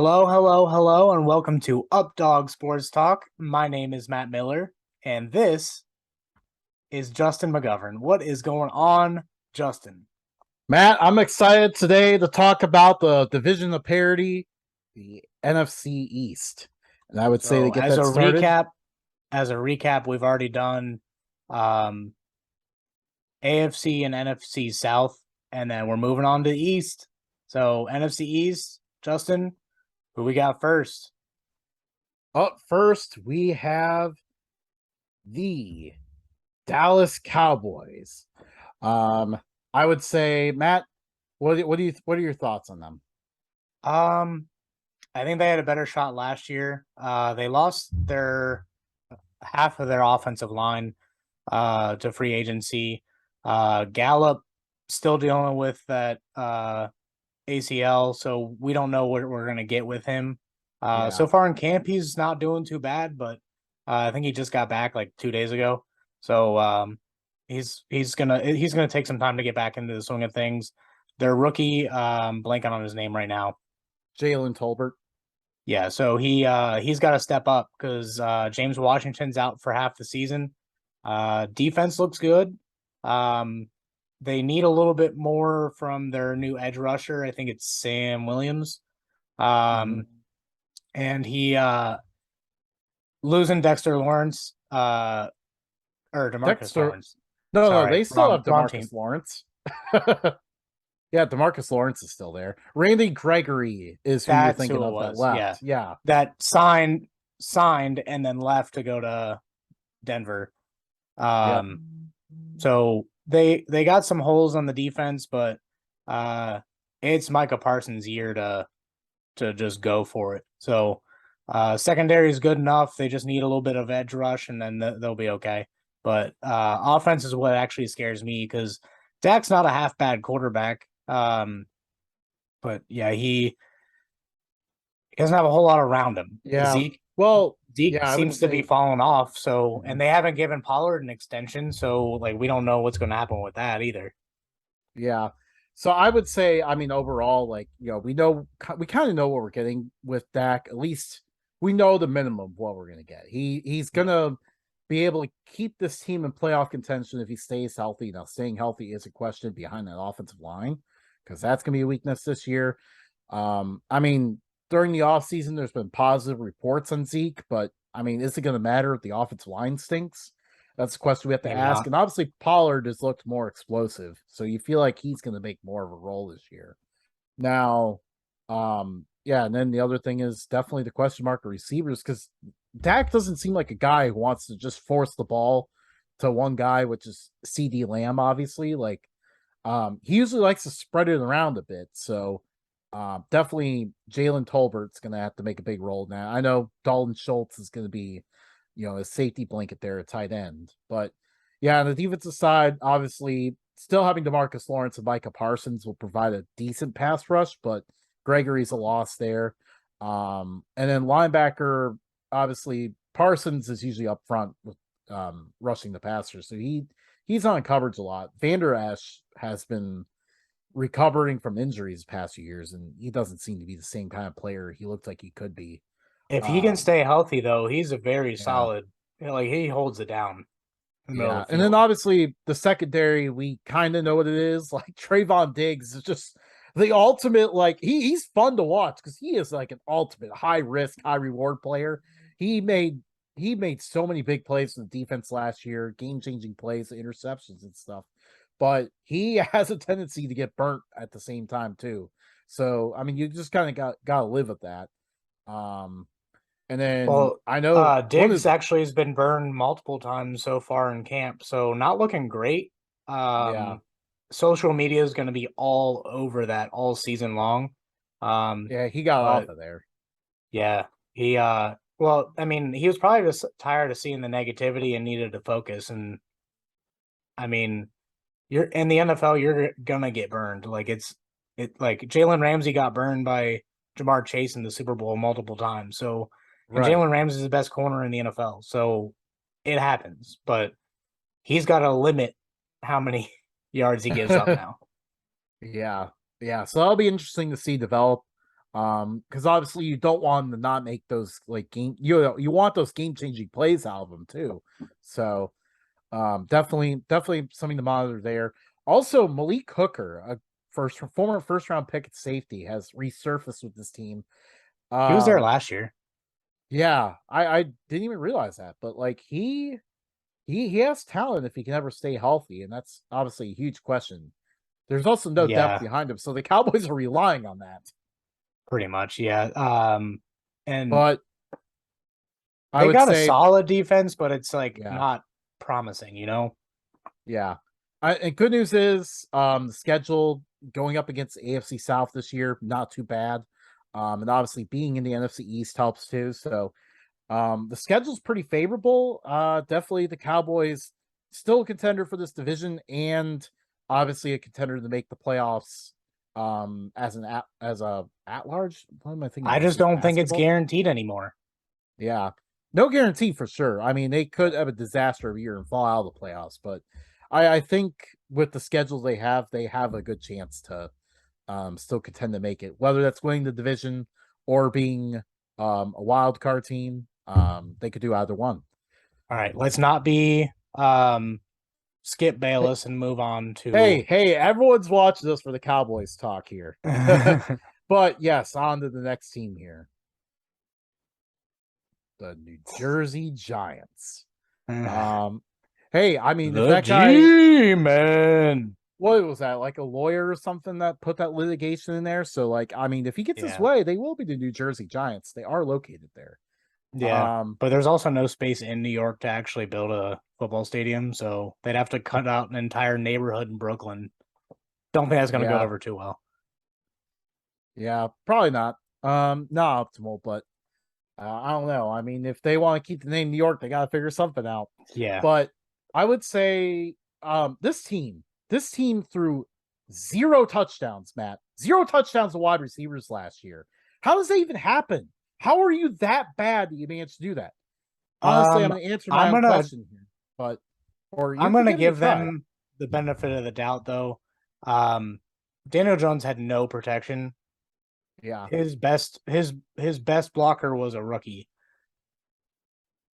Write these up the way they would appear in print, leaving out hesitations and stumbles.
Hello, hello, hello, and welcome to Updog Sports Talk. My name is Matt Miller, and this is Justin McGovern. What is going on, Justin? Matt, I'm excited today to talk about the division of parity, the NFC East. And I would say to So, get that started. as a recap, we've already done um, AFC and NFC South, and then we're moving on to the East. So, NFC East, Justin, who we got first? Up first, we have the Dallas Cowboys. Um, I would say, Matt, what are your thoughts on them? Um, I think they had a better shot last year. They lost their half of their offensive line to free agency. Gallup still dealing with that ACL, so we don't know what we're gonna get with him. So Yeah. far in camp, he's not doing too bad, but I think he just got back like 2 days ago. So he's gonna take some time to get back into the swing of things. Their rookie, blanking on his name right now. Jalen Tolbert. Yeah, so he's got to step up because James Washington's out for half the season. Defense looks good. Um, they need a little bit more from their new edge rusher. I think it's Sam Williams. Mm-hmm. Um, and he losing Dexter Lawrence or Demarcus Dexter. Lawrence. No, Sorry, they still wrong have wrong team. Demarcus Lawrence. Yeah, Demarcus Lawrence is still there. Randy Gregory is who you're That's thinking who it of that was. Yeah, left. Yeah. that signed and then left to go to Denver. Yep. So they got some holes on the defense, but uh, it's Micah Parsons' year to just go for it. So secondary is good enough. They just need a little bit of edge rush, and then they'll be okay. But offense is what actually scares me because Dak's not a half bad quarterback. But yeah, he doesn't have a whole lot around him. Yeah. Zeke Well, Zeke yeah, I would seems to be say. falling off. So, and Mhm. they haven't given Pollard an extension. So, like, we don't know what's going to happen with that either. Yeah. So I would say, I mean, overall, like, we kind of know what we're getting with Dak. At least we know the minimum of what we're going to get. He's going Yeah. to be able to keep this team in playoff contention if he stays healthy. Now, staying healthy is a question behind that offensive line because that's going to be a weakness this year. I mean, during the offseason, there's been positive reports on Zeke, but I mean, is it going to matter if the offensive line stinks? That's a question we have to Maybe ask. not. And obviously, Pollard has looked more explosive, so you feel like he's going to make more of a role this year. Now, yeah, and then the other thing is definitely the question mark of receivers because Dak doesn't seem like a guy who wants to just force the ball to one guy, which is CD Lamb, obviously. Like, he usually likes to spread it around a bit. So, definitely Jalen Tolbert's going to have to make a big role now. I know Dalton Schultz is going to be, a safety blanket there at tight end. But yeah, on the defensive side, obviously, still having Demarcus Lawrence and Micah Parsons will provide a decent pass rush, but Gregory's a loss there. And then linebacker, obviously, Parsons is usually up front with rushing the passer, so he's on coverage a lot. Vander Esch has been recovering from injuries the past few years, and he doesn't seem to be the same kind of player he looked like he could be. If he can Um, stay healthy, though, he's a very yeah, solid. Like he holds it down in the middle yeah, of the and then field. obviously the secondary, we kind of know what it is. Like Trayvon Diggs is just the ultimate. Like he's fun to watch because he is like an ultimate high risk, high reward player. He made he made so many big plays in the defense last year, game changing plays, interceptions and stuff. But he has a tendency to get burnt at the same time too. So I mean, you just kind of got to live with that. Um, and then Well, I know one of Diggs actually has been burned multiple times so far in camp, so not looking great. yeah, Social media is going to be all over that all season long. yeah, he got off But of there. yeah, he well, I mean, he was probably just tired of seeing the negativity and needed to focus. And I mean, you're in the NFL, you're gonna get burned. Like it like Jalen Ramsey got burned by Jamar Chase in the Super Bowl multiple times. So and Right. Jalen Ramsey is the best corner in the NFL. So it happens, but he's got to limit how many yards he gives up now. Yeah. Yeah. So that'll be interesting to see develop. Because obviously you don't want him to not make those like you want those game changing plays out of him too. So definitely something to monitor there. Also, Malik Hooker, a former first round pick at safety, has resurfaced with this team. He was there last year. Yeah, I didn't even realize that, but like he has talent if he can ever stay healthy, and that's obviously a huge question. There's also no depth Yeah, behind him, so the Cowboys are relying on that. pretty much. Yeah. And But I they would got a say, solid defense, but it's like yeah, not promising, you know? yeah. And good news is, the schedule going up against the AFC South this year, not too bad. And obviously being in the NFC East helps too. So, the schedule's pretty favorable. Definitely the Cowboys still a contender for this division, and obviously a contender to make the playoffs. As a at large. What am I thinking I of? This just is don't think it's basketball. guaranteed anymore. Yeah. No guarantee for sure. I mean, they could have a disaster of a year and fall out of the playoffs, but I think with the schedules they have a good chance to still contend to make it, whether that's winning the division or being a wild card team. They could do either one. All right, let's not be Skip Bayless and move on to Hey, everyone's watching us for the Cowboys talk here. But yes, on to the next team here. The New Jersey Giants. Um, hey, I mean, if the that guy, G-Man. what was that, like a lawyer or something that put that litigation in there? So, like, I mean, if he gets his Yeah. way, they will be the New Jersey Giants. They are located there. Yeah. But there's also no space in New York to actually build a football stadium, so they'd have to cut out an entire neighborhood in Brooklyn. Don't think that's going to go Yeah, over too well. yeah, probably not. Not optimal, but I don't know. I mean, if they want to keep the name New York, they got to figure something out. Yeah. But I would say, this team threw zero touchdowns, Matt. Zero touchdowns to wide receivers last year. How does that even happen? How are you that bad that you managed to do that? Honestly, I'm Um going to answer my I'm own going to question here, but or you I'm can going to give it a give try. them the benefit of the doubt though. Um Daniel Jones had no protection. Yeah, His best blocker was a rookie.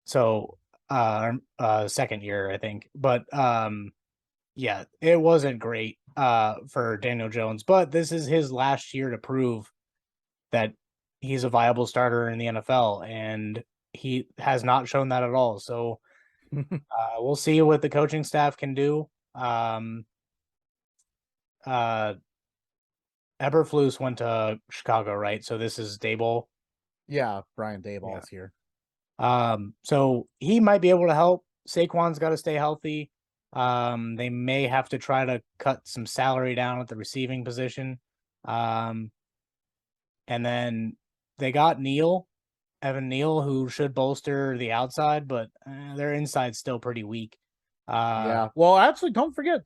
So second year I think. But yeah, it wasn't great for Daniel Jones, but this is his last year to prove that he's a viable starter in the NFL, and he has not shown that at all. So we'll see what the coaching staff can do. Uh, Eberflus went to Chicago, right? So this is Daboll. yeah. Brian Yeah. Dayball's here. So he might be able to help. Saquon's got to stay healthy. They may have to try to cut some salary down at the receiving position. Um, and then they got Evan Neal, who should bolster the outside, but their inside's still pretty weak. Yeah. Well, actually, don't forget,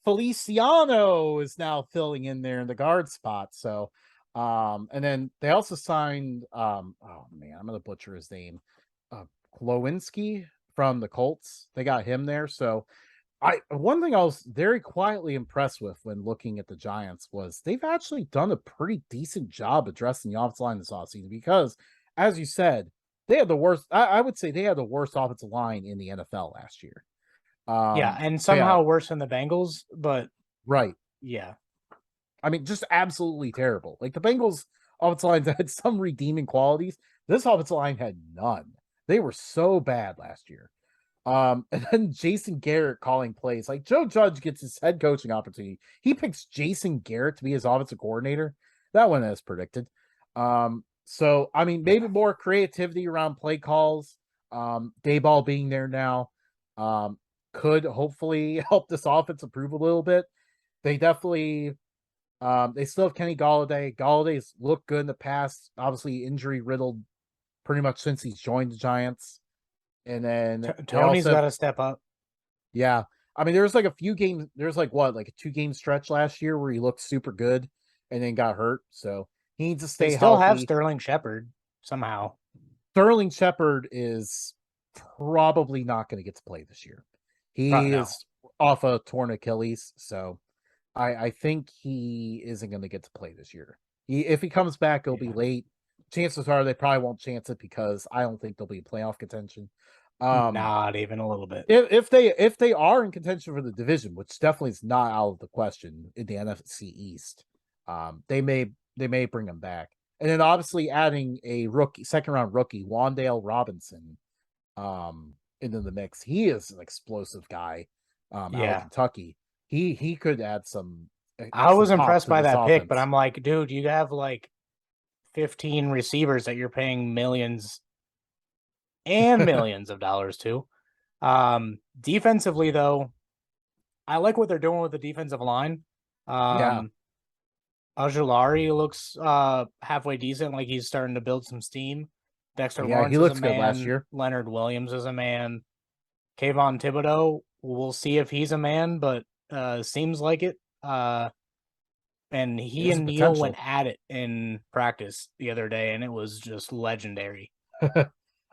Feliciano is now filling in there in the guard spot. So, and then they also signed, oh man, I'm gonna butcher his name, Klowinski from the Colts. They got him there. So, one thing I was very quietly impressed with when looking at the Giants was they've actually done a pretty decent job addressing the offensive line this offseason because, as you said, they had the worst. I would say they had the worst offensive line in the NFL last year. Yeah, and So yeah, somehow worse than the Bengals, but right. yeah. I mean, just absolutely terrible. Like the Bengals offensive line had some redeeming qualities. This offensive line had none. They were so bad last year. And then Jason Garrett calling plays. Like Joe Judge gets his head coaching opportunity. He picks Jason Garrett to be his offensive coordinator. That one as predicted. So I mean, maybe Yeah. more creativity around play calls. Dayball being there now. Could hopefully help this offense improve a little bit. They definitely they still have Kenny Galladay. Galladay's looked good in the past, obviously injury riddled pretty much since he's joined the Giants. And then they Tony's also got have, to step up. yeah. I mean, there's like a few games, there's like what, like a 2 game stretch last year where he looked super good and then got hurt. So he needs to They stay still have healthy. Sterling Shepard somehow. Sterling Shepard is probably not going to get to play this year. He No. is off a torn Achilles. So I think he isn't going to get to play this year. If he comes back, it'll be Yeah. late. Chances are they probably won't chance it because I don't think they'll be in playoff contention. Um, Not even a little bit. if they are in contention for the division, which definitely is not out of the question in the NFC East, they may bring him back. And then obviously adding a rookie, second round rookie, Wandale Robinson, into the mix. He is an explosive guy, out of Yeah. Kentucky. He could add I some was pop impressed to by this that pick, but offense. I'm like, dude, you have like 15 receivers that you're paying millions and millions of dollars to. Defensively, though, I like what they're doing with the defensive line. Yeah, Ajulari looks halfway decent, like he's starting to build some steam. Dexter yeah, he Lawrence is a looks good last man. year. Leonard Williams is a man. Kayvon Thibodeau, we'll see if he's a man, but seems like it. And He he has a and Neal went potential. at it in practice the other day, and it was just legendary.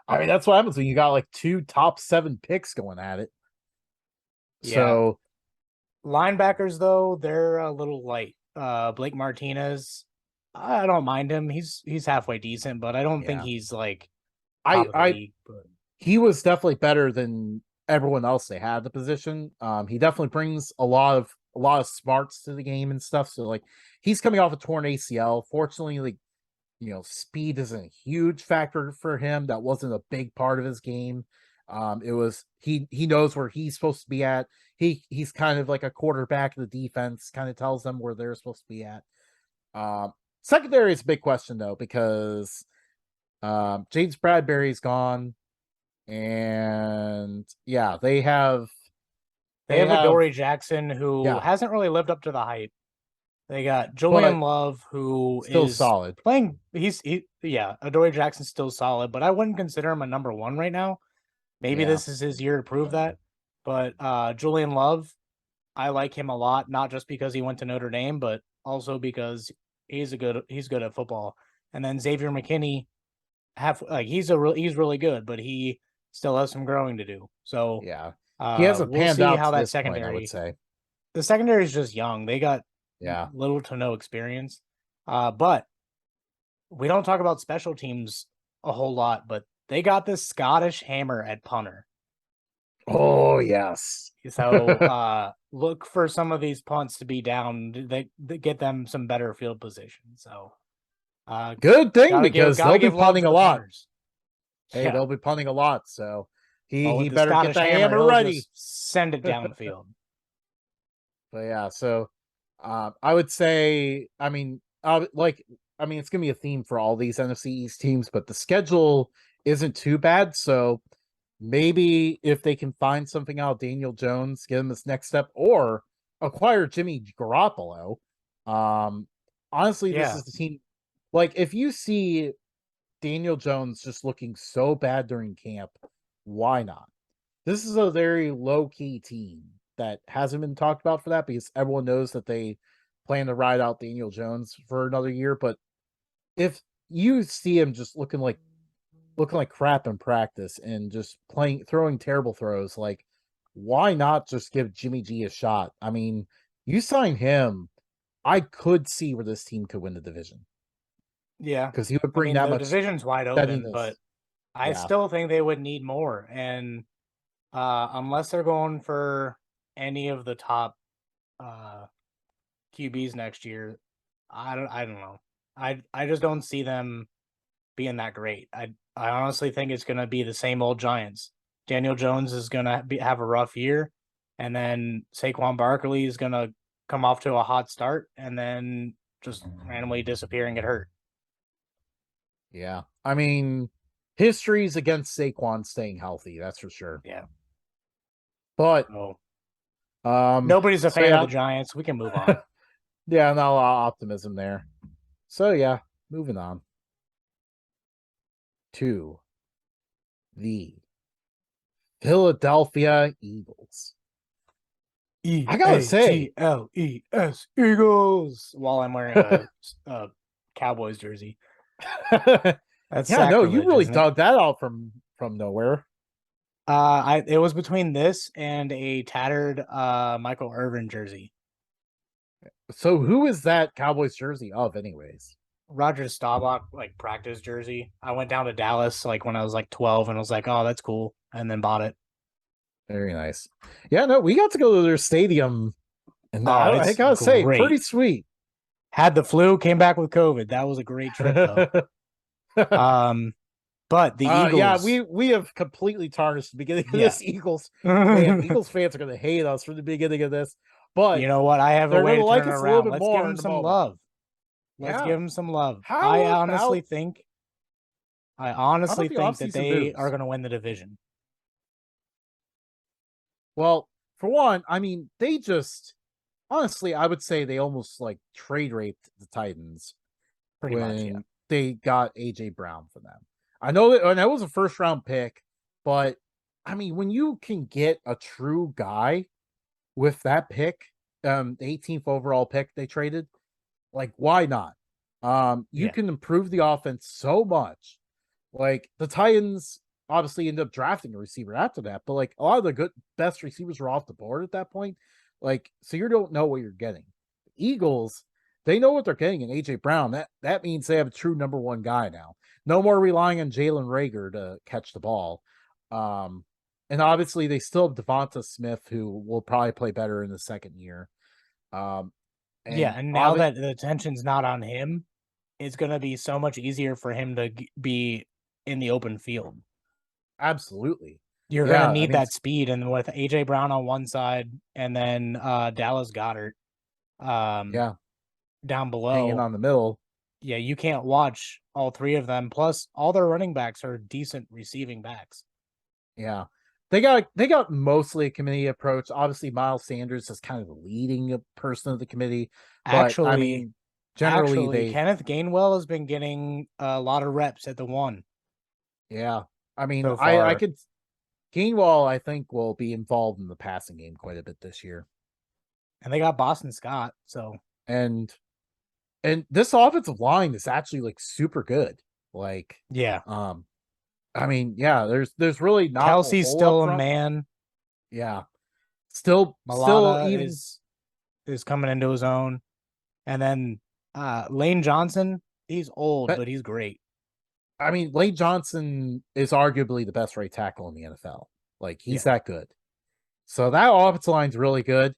I mean, that's what happens when you got like two top 7 picks going at it. Yeah. So Linebackers, though, they're a little light. Blake Martinez, I don't mind him. He's halfway decent, but I don't think yeah, he's like top of the I league. But he was definitely better than everyone else they had at the position. He definitely brings a lot of smarts to the game and stuff. So like he's coming off a torn ACL. Fortunately, like speed isn't a huge factor for him. That wasn't a big part of his game. It was he knows where he's supposed to be at. He's kind of like a quarterback of the defense, kind of tells them where they're supposed to be at. Um, Secondary is a big question though, because James Bradbury's gone, and yeah, they they have have Adoree Jackson, who yeah, hasn't really lived up to the hype. They got but Julian Love, who still is solid. playing. Yeah, Adoree Jackson's still solid, but I wouldn't consider him a number one right now. Maybe Yeah, this is his year to prove that. But Julian Love, I like him a lot, not just because he went to Notre Dame, but also because he's good at football. And then Xavier McKinney, he's really good, but he still has some growing to do. So yeah. He hasn't we'll panned see out how to that this point, I would secondary. say. The secondary is just young. They got Yeah. little to no experience. But we don't talk about special teams a whole lot, but they got this Scottish hammer at punter. Oh yes. So look for some of these punts to be down. They get them some better field position. So Good thing because they'll gotta be give love punting to a the lot. punters. Hey, Yeah. they'll be punting a lot, so he Well, he with the better get Scottish the hammer, hammer he'll ready. just send it downfield. But yeah, so I would say, it's gonna be a theme for all these NFC East teams, but the schedule isn't too bad. So maybe if they can find something out, Daniel Jones, give him this next step, or acquire Jimmy Garoppolo. Um, Honestly, this Yeah. is the team. Like, if you see Daniel Jones just looking so bad during camp, why not? This is a very low key team that hasn't been talked about for that because everyone knows that they plan to ride out Daniel Jones for another year. But if you see him just looking like crap in practice and just throwing terrible throws, like why not just give Jimmy G a shot? I mean, you sign him, I could see where this team could win the division Yeah. because he would I bring mean, that the much division's wide open, but steadiness. I Yeah, still think they would need more. And unless they're going for any of the top uh, QBs next year, I don't know. I just don't see them being that great. I honestly think it's going to be the same old Giants. Daniel Jones is going to have a rough year, and then Saquon Barkley is going to come off to a hot start, and then just randomly disappear and get hurt. yeah. I mean, history's against Saquon staying healthy, that's for sure. Yeah. But So nobody's a so fan of yeah, the Giants. We can move on. yeah, not a lot of optimism there. So yeah, moving on to the Philadelphia Eagles. I gotta say, Eagles. Eagles. While I'm wearing a Cowboys jersey. That's yeah, no, you sacrilege, really isn't it? dug that out from nowhere. It was between this and a tattered Michael Irvin jersey. So who is that Cowboys jersey of, anyways? Roger Staubach like practice jersey. I went down to Dallas like when I was like 12 and was like, oh, that's cool, and then bought it. Very nice. Yeah, no, we got to go to their stadium, and Oh, I it's gotta say, pretty great. sweet. Had the flu, came back with COVID. That was a great trip though. Um, but the Yeah, Eagles, we have completely tarnished the beginning of yeah. this Eagles. Man, You Eagles fans are gonna hate us from the beginning of this, but know what? I have a they're way gonna to turn like it us a little around. bit Let's give more them in the some moment. love. Let's Yeah. give them some love. How about I honestly the think that offseason they are moves? going to win the division. Well, for one, I mean, they just honestly, I would say they almost like trade raped the Titans Pretty much, yeah. when they got AJ Brown for them. I know that, and that was a first round pick, but I mean, when you can get a true guy with that pick, the 18th overall pick they traded, like why not? You Yeah. can improve the offense so much. Like the Titans obviously ended up drafting a receiver after that, but like a lot of the best receivers were off the board at that point. Like, so you don't know what you're getting. Eagles, they know what they're getting in AJ Brown. That means they have a true number one guy now. No more relying on Jalen Rager to catch the ball. Um, and obviously they still have Devonta Smith, who will probably play better in the second year. Um, Yeah. and And now that the attention's not on him, it's going to be so much easier for him to be in the open field. absolutely, You're going to yeah. I need mean, that speed. And with AJ Brown on one side and then Dallas Goddard um, yeah, down hanging below, on the middle. yeah, you can't watch all three of them. Plus, all their running backs are decent receiving backs. Yeah. They got mostly a committee approach. Obviously, Miles Sanders is kind of the leading person of the committee, but I Actually, mean, generally Kenneth Gainwell has been getting a lot of reps at the one yeah. I mean, so I far. could Gainwell, I think, will be involved in the passing game quite a bit this year. And they got Boston Scott. So And this offensive line is actually like super good. Like, yeah. um, I mean, yeah, there's really not a Kelsey's hole up still a front. man. Yeah. Still Malata even is coming into his own. And then Lane Johnson, he's old, but but he's great. I mean, Lane Johnson is arguably the best right tackle in the NFL. Like, he's Yeah. that good. So that offensive line's really good.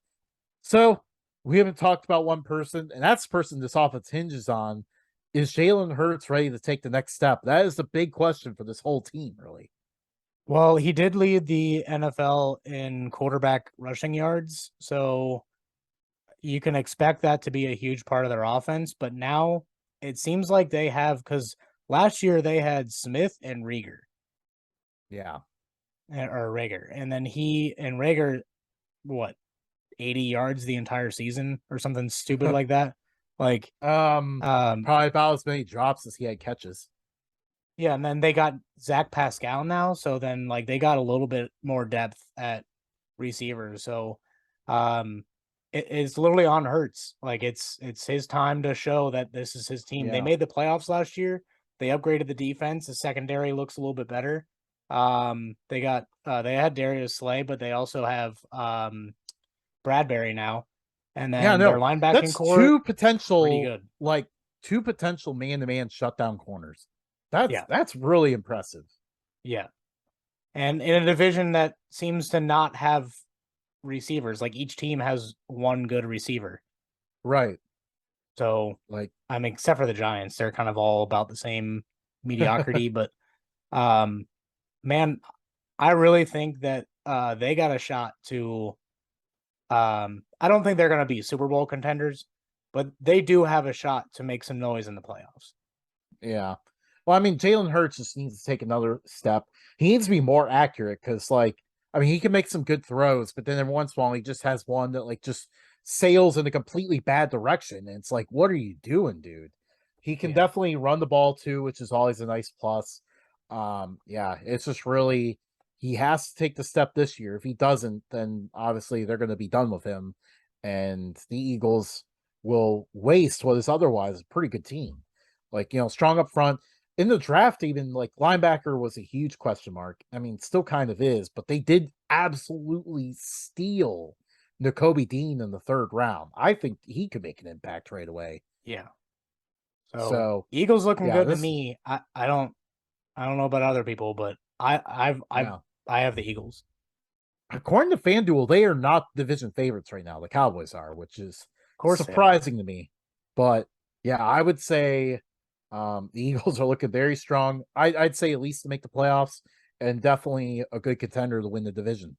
So we haven't talked about one person, and that's the person this offense hinges on. Is Jalen Hurts ready to take the next step? That is the big question for this whole team, really. Well, he did lead the NFL in quarterback rushing yards. So you can expect that to be a huge part of their offense. But now it seems like they have, because last year they had Smith and Rieger Yeah. or Rager, and then he and Rager, what, 80 yards the entire season or something stupid like that. Like, Probably about as many drops as he had catches. yeah, and then they got Zach Pascal now, so then like they got a little bit more depth at receivers. So it's literally on Hurts. Like it's his time to show that this is his team. They Yeah. made the playoffs last year. They upgraded the defense. The secondary looks a little bit better. They got they had Darius Slay, but they also have Bradbury now. And Yeah, then their no. linebacking That's core, pretty good. two potential man-to-man shutdown corners. Yeah. That's really impressive. Yeah. And in a division that seems to not have receivers, like each team has one good receiver. Right. So, Like, I mean, except for the Giants, they're kind of all about the same mediocrity. But, um, man, I really think that they got a shot to. I don't think they're going to be Super Bowl contenders, but they do have a shot to make some noise in the playoffs. yeah. Well, I mean, Jalen Hurts just needs to take another step. He needs to be more accurate because, like, I mean, he can make some good throws, but then every once in a while he just has one that like just sails in a completely bad direction. And it's like, what are you doing, dude? He can Yeah. definitely run the ball too, which is always a nice plus. Yeah, it's just really he has to take the step this year. If he doesn't, then obviously they're going to be done with him, and the Eagles will waste what is otherwise a pretty good team. Like, strong up front in the draft, even like linebacker was a huge question mark. I mean, still kind of is, but they did absolutely steal N'Kobe Dean in the third round. I think he could make an impact right away. Yeah. So So Eagles looking yeah, good to this me. I don't know about other people, but yeah. I have the Eagles. According to FanDuel, they are not division favorites right now. The Cowboys are, which is Of course they are. surprising to me. But yeah, I would say the Eagles are looking very strong. I'd say at least to make the playoffs and definitely a good contender to win the division.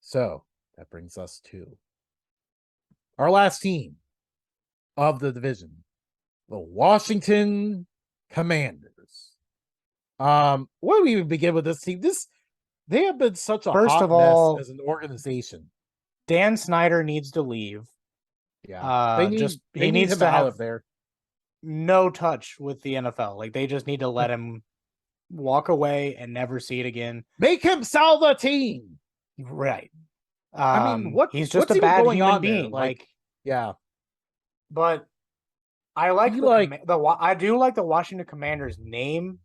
So that brings us to our last team of the division, the Washington Commanders. Where do we even begin with this team? They have been such a First hot of mess all, as an organization. Dan Snyder needs to leave. Yeah, they Just they he need needs him to out have of there. no touch with the NFL. Like they just need to let him walk away and never see it again. Make him sell the team. Right. I mean, He's just what's a even bad going human on there? being. Like, Like, yeah, but I like he like I do like the Washington Commanders name.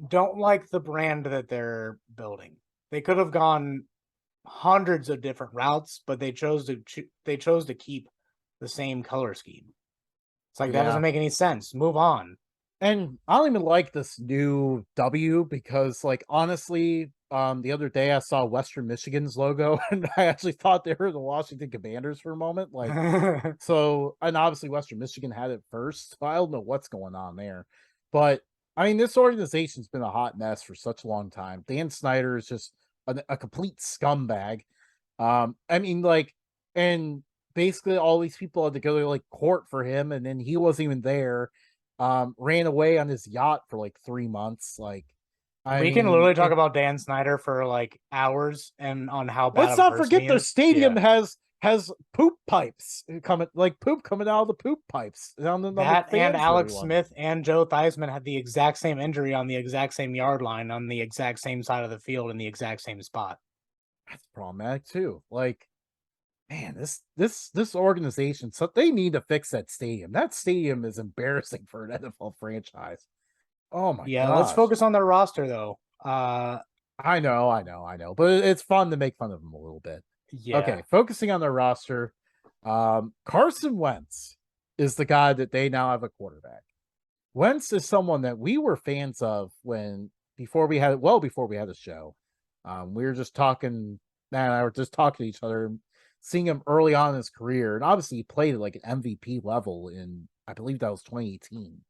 Don't like the brand that they're building. They could have gone hundreds of different routes, but they chose to keep the same color scheme. It's like that yeah. doesn't make any sense. Move on. And I don't even like this new W because, like, honestly, the other day I saw Western Michigan's logo and I actually thought they were the Washington Commanders for a moment. Like, so, and obviously Western Michigan had it first. So I don't know what's going on there. But I mean, this organization's been a hot mess for such a long time. Dan Snyder is just a complete scumbag. I mean, like, and basically all these people had to go to like court for him, and then he wasn't even there. Ran away on his yacht for like 3 months. Like, I We can mean, literally talk about Dan Snyder for like hours and on how bad let's of a not person he forget their is. stadium Yeah. has poop pipes coming, like poop coming out of the poop pipes on the That and fans for Alex everyone. Smith and Joe Theismann had the exact same injury on the exact same yard line on the exact same side of the field in the exact same spot. That's problematic too. Like, man, this organization, so they need to fix that stadium. That stadium is embarrassing for an NFL franchise. Oh my Yeah, let's gosh. focus on their roster though. I know, but it's fun to make fun of them a little bit. Yeah. Okay, focusing on their roster, Carson Wentz is the guy that they now have a quarterback. Wentz is someone that we were fans of when before we had a show. We were just talking, Matt and I were just talking to each other, seeing him early on in his career, and obviously he played at like an MVP level in, I believe that was 2018.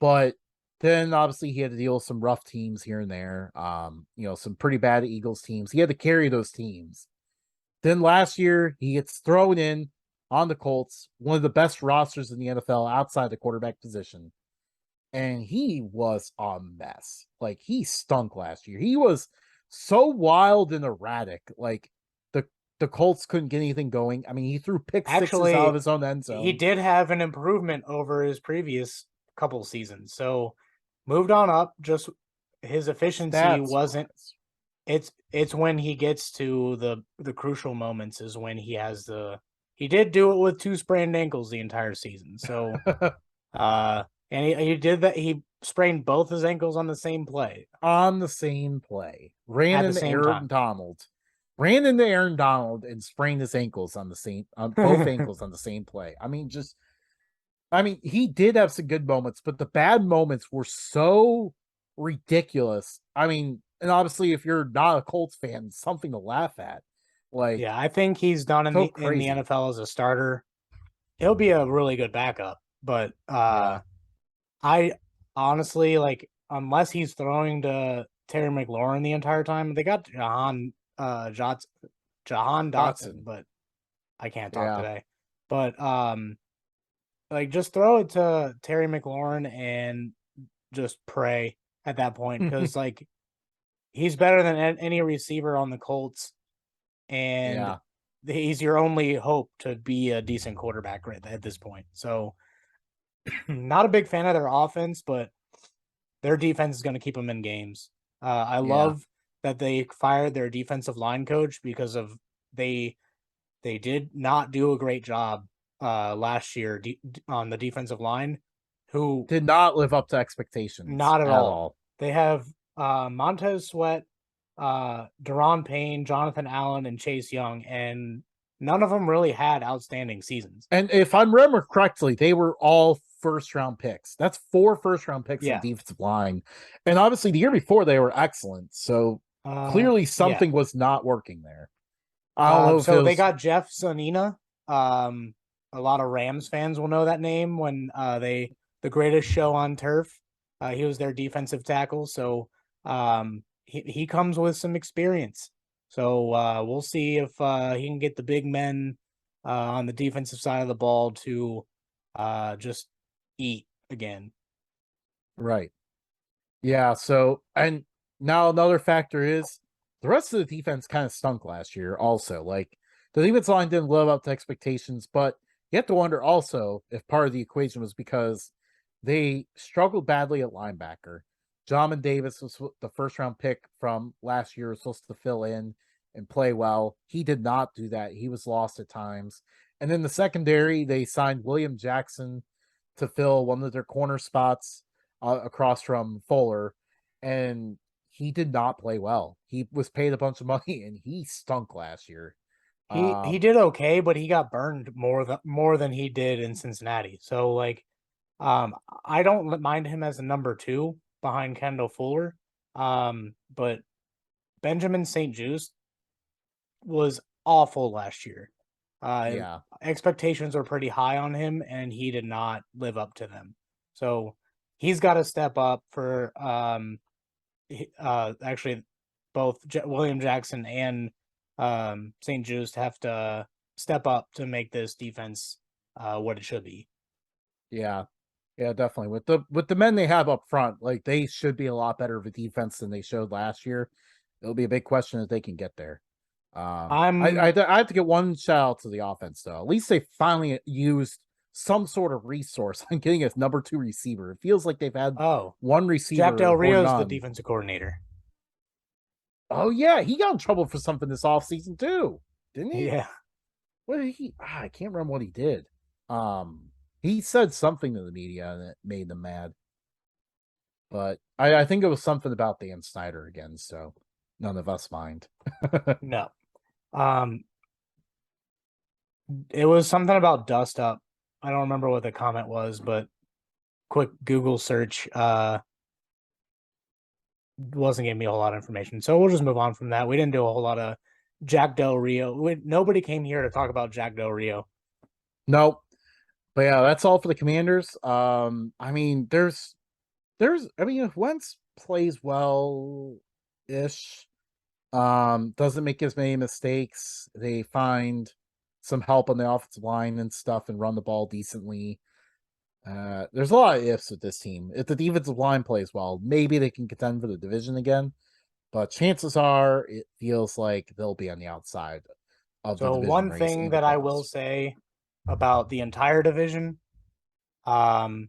But then obviously he had to deal with some rough teams here and there. Some pretty bad Eagles teams. He had to carry those teams. Then last year he gets thrown in on the Colts, one of the best rosters in the NFL outside the quarterback position. And he was a mess. Like, he stunk last year. He was so wild and erratic. Like, the Colts couldn't get anything going. I mean, he threw pick sixes out of Actually, his own end he zone. did have an improvement over his previous couple seasons. So moved on up, just his efficiency Stats wasn't wise. it's when he gets to the crucial moments is when he did do it with two sprained ankles the entire season. So and he did that. He sprained both his ankles on the same play On the same play. Ran at the into same time. Aaron Donald. Ran into Aaron Donald and sprained his ankles on the same on both ankles on the same play. I mean, he did have some good moments, but the bad moments were so ridiculous. I mean, and obviously if you're not a Colts fan, something to laugh at. Like, Yeah, I think he's done so in the crazy. NFL as a starter. He'll be a really good backup, but Yeah. I honestly like unless he's throwing to Terry McLaurin the entire time. They got Jahan Dotson, Dotson. but I can't talk Yeah. today. But like just throw it to Terry McLaurin and just pray at that point because like he's better than any receiver on the Colts, and Yeah. he's your only hope to be a decent quarterback right at this point. So, not a big fan of their offense, but their defense is going to keep them in games. I Yeah. love that they fired their defensive line coach because of they they did not do a great job last year on the defensive line. Who Did not live up to expectations not at at all. all. They have Montez Sweat, Deron Payne, Jonathan Allen, and Chase Young, and none of them really had outstanding seasons. And if I remember correctly, they were all first round picks. That's 4 first round picks on Yeah. defensive line. And obviously the year before they were excellent. So clearly Yeah. something was not working there. I don't know if it So they was got Jeff Sonina. A lot of Rams fans will know that name when the greatest show on turf. He was their defensive tackle, so he comes with some experience. So we'll see if he can get the big men on the defensive side of the ball to just eat again. right. Yeah, so and now another factor is the rest of the defense kind of stunk last year also. Like the defense line didn't live up to expectations, but you have to wonder also if part of the equation was because they struggled badly at linebacker. Jamin Davis was the first round pick from last year, was supposed to fill in and play well. He did not do that. He was lost at times. And then the secondary, they signed William Jackson to fill one of their corner spots across from Fuller, and he did not play well. He was paid a bunch of money, and he stunk last year. He did okay, but he got burned more than he did in Cincinnati. So like I don't mind him as a number two behind Kendall Fuller. But Benjamin St. Juste was awful last year. Yeah, Expectations were pretty high on him, and he did not live up to them. So he's got to step up for actually both William Jackson and St. Juste have to step up to make this defense what it should be. yeah, yeah, definitely. With the men they have up front, like they should be a lot better of a defense than they showed last year. It'll be a big question if they can get there. I'm I have to get one shout out to the offense though. At least they finally used some sort of resource on getting a number 2 receiver. It feels like they've had oh one Jack receiver Del or Rio's the none. defensive coordinator. Oh yeah, he got in trouble for something this offseason too, didn't he? Yeah. What did he? I can't remember what he did. Um, he said something to the media and it made them mad. But I think it was something about Dan Snyder again, so none of us mind. No. Um, it was something about dust up. I don't remember what the comment was, but quick Google search wasn't giving me a whole lot of information. So we'll just move on from that. We didn't do a whole lot of Jack Del Rio. Nobody came here to talk about Jack Del Rio. Nope. But yeah, that's all for the Commanders. I mean, there's I mean, if Wentz plays well ish, doesn't make as many mistakes, they find some help on the offensive line and stuff and run the ball decently. There's a lot of ifs with this team. If the defensive line plays well, maybe they can contend for the division again. But chances are it feels like they'll be on the outside of the So division one race thing in the that I will playoffs. say about the entire division, um,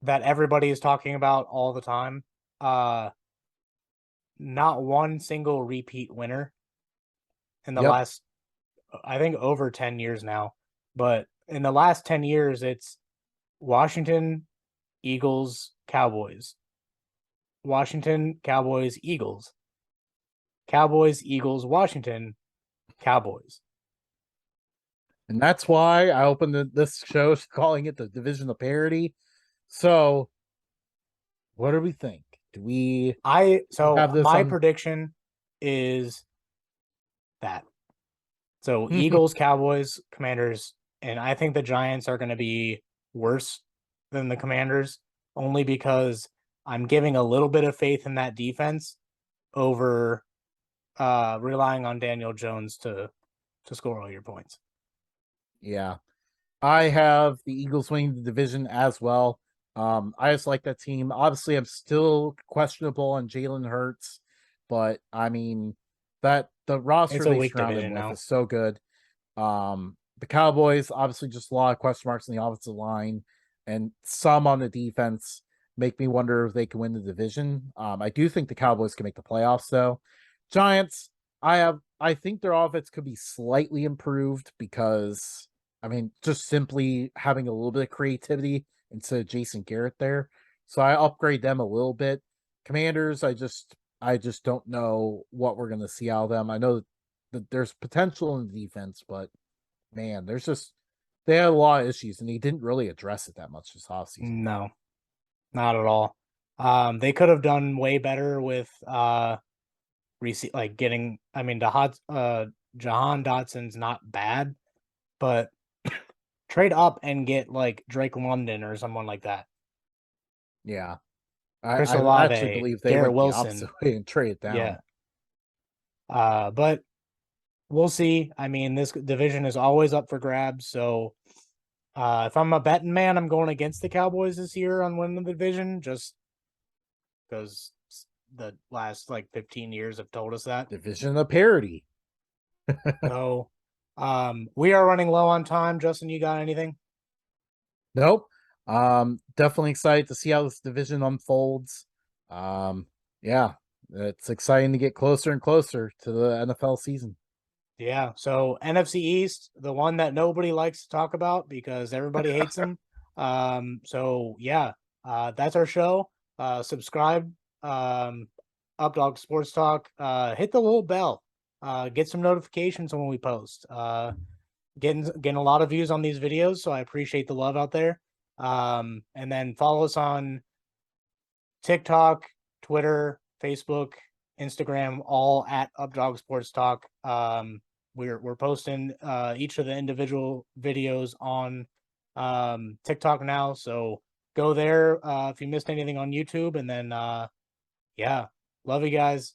that everybody is talking about all the time, uh, not one single repeat winner in the Yep. last, I think, over 10 years now. But in the last 10 years, it's Washington, Eagles, Cowboys. Washington, Cowboys, Eagles. Cowboys, Eagles, Washington, Cowboys. And that's why I opened this show calling it the division of parity. So, what do we think? Do we So have this my on? prediction is that. So Eagles, Cowboys, Commanders, and I think the Giants are going to be worse than the Commanders only because I'm giving a little bit of faith in that defense over relying on Daniel Jones to score all your points. Yeah. I have the Eagles winning the division as well. I just like that team. Obviously, I'm still questionable on Jalen Hurts, but I mean that the It's roster a they weak surround him division with now. is so good. The Cowboys obviously just a lot of question marks on the offensive line, and some on the defense make me wonder if they can win the division. I do think the Cowboys can make the playoffs though. Giants, I think their offense could be slightly improved because I mean, just simply having a little bit of creativity instead of Jason Garrett there. So I upgrade them a little bit. Commanders, I just don't know what we're gonna see out of them. I know there's potential in the defense, but man, they had a lot of issues, and he didn't really address it that much this offseason. No, not at all. They could have done way better with like getting. I mean, Jahan Dotson's not bad, but trade up and get like Drake London or someone like that. Yeah. Chris I actually Olave, believe they Garrett went the Wilson. opposite way and trade it down. Yeah. But we'll see. I mean, this division is always up for grabs. So if I'm a betting man, I'm going against the Cowboys this year on winning the division, just because the last like 15 years have told us that. Division of parity. So we are running low on time. Justin, you got anything? Nope. Definitely excited to see how this division unfolds. Yeah, it's exciting to get closer and closer to the NFL season. Yeah. So NFC East, the one that nobody likes to talk about because everybody hates them. So yeah, that's our show. Subscribe, Updog Sports Talk. Hit the little bell. Get some notifications when we post. Getting a lot of views on these videos, so I appreciate the love out there. And then follow us on TikTok, Twitter, Facebook, Instagram, all at Updog Sports Talk. We're posting each of the individual videos on TikTok now, so go there if you missed anything on YouTube. And then yeah, love you guys.